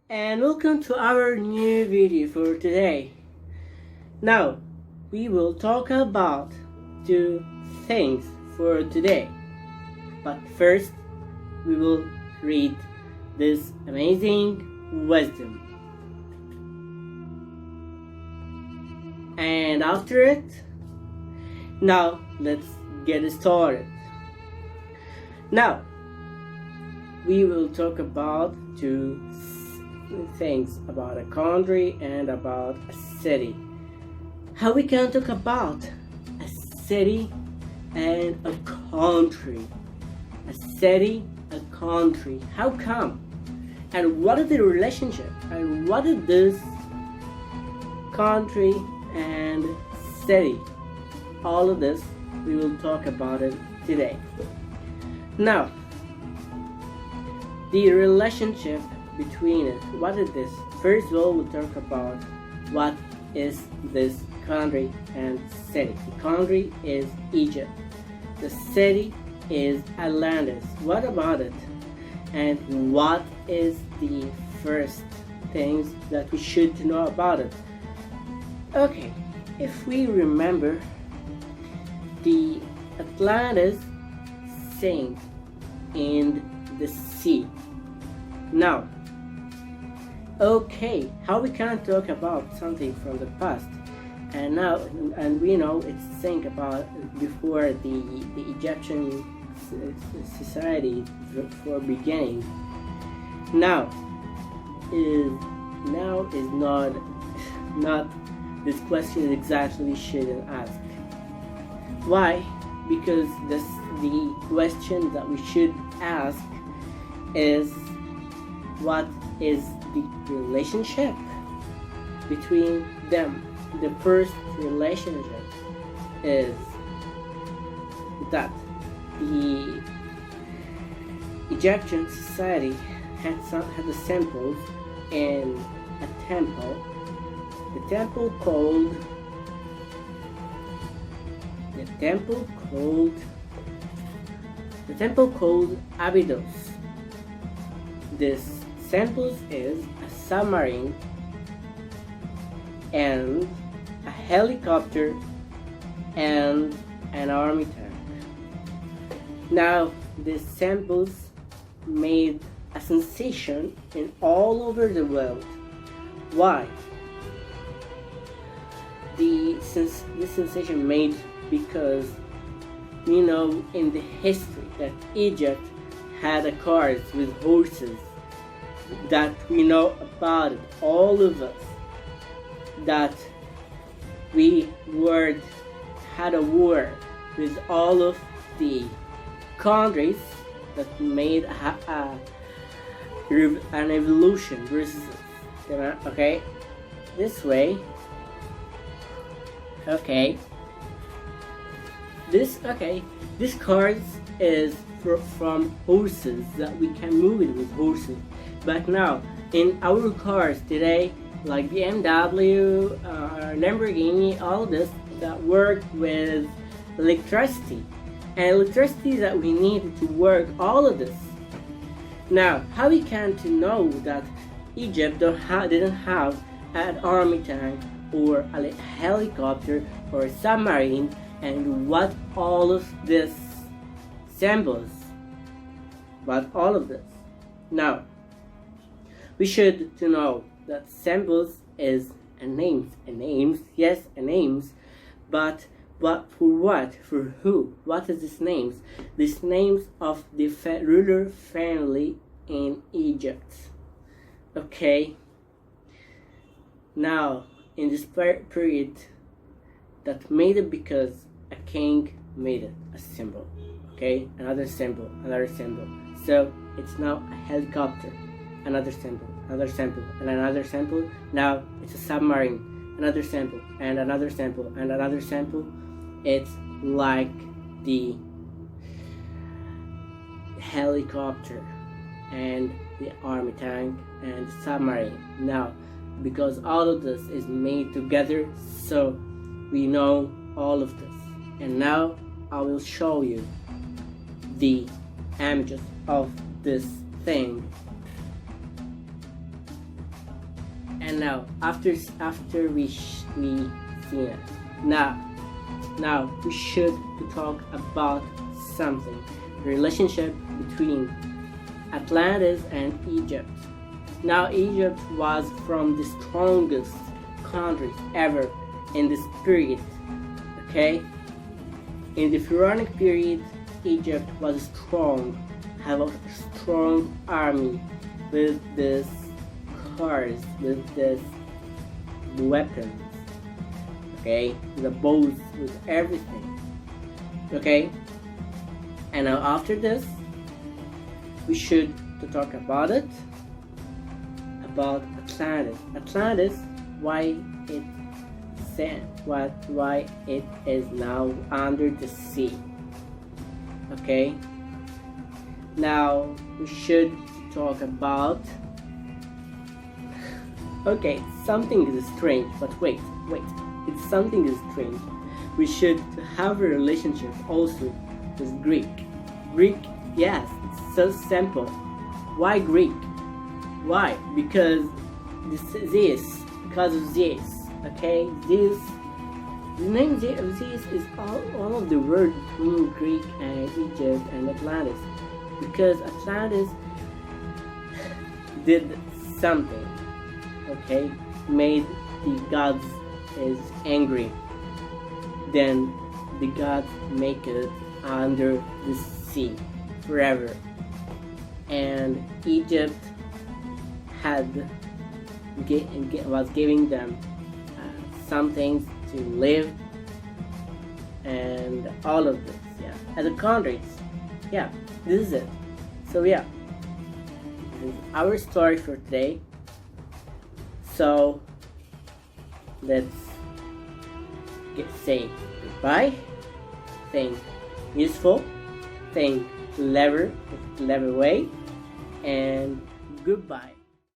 and welcome to our new video for today. Now, we will talk about two things for today. But first, we will read this amazing wisdom. And after it, now let's get started. Now, we will talk about two things about a country and about a city. How we can talk about a city and a country? A city, a country. How come? And what is the relationship? And what is this country and city? All of this, we will talk about it today. Now, the relationship between it. What is this? First of all, we'll talk about what is this country and city. The country is Egypt. The city is Atlantis. What about it? And what is the first things that we should know about it? Okay, if we remember, the Atlantis sank in the sea. Now, okay, how we can talk about something from the past and now, and we know it's sank about before the Egyptian society for beginning. Now is not this question exactly shouldn't ask. Why? Because the question that we should ask is, what is the relationship between them? The first relationship is that the Egyptian society had the symbols in a temple. The temple called Abydos. This samples is a submarine and a helicopter and an army tank. Now, these samples made a sensation in all over the world. Why? This sensation made because we know in the history that Egypt had a cars with horses, that we know about it, all of us, that we had a war with all of the countries that made an evolution versus us. Okay, this way. Okay, this cars is from horses, that we can move it with horses. But now, in our cars today, like BMW, Lamborghini, all this that work with electricity, and electricity that we need to work all of this. Now, how we can to know that Egypt didn't have an army tank or a helicopter or a submarine, and what all of this symbols? But all of this. Now, we should to know that symbols is a names, yes, a names, but for what? For who? What is this names? This names of the ruler family in Egypt. Okay. Now, in this period, that made it because a king made it a symbol. Okay, another symbol. So it's now a helicopter. Another sample, and another sample. Now it's a submarine, another sample, and another sample, and another sample. It's like the helicopter and the army tank and submarine. Now, because all of this is made together, so we know all of this. And now I will show you the images of this thing. And now after we see it, now we should talk about something, the relationship between Atlantis and Egypt. Now Egypt was from the strongest countries ever in this period. Okay, in the pharaonic period, Egypt was strong, have a strong army with this cars, with this weapons, okay, the bows, with everything, okay. And now after this, we should to talk about it, about Atlantis. Atlantis, why it sank, why it is now under the sea, okay. Now we should talk about, okay, something is strange, but wait, it's something is strange. We should have a relationship also with Greek. Yes, it's so simple. Why Greek? Why? Because because of this, okay? The name of this is all of the word between Greek and Egypt and Atlantis. Because Atlantis did something, okay, made the gods is angry. Then the gods make it under the sea forever. And Egypt was giving them some things to live and all of this, yeah, as a countries. Yeah, this is it. So yeah, this is our story for today. So let's say goodbye. Think useful. Think clever way, and goodbye.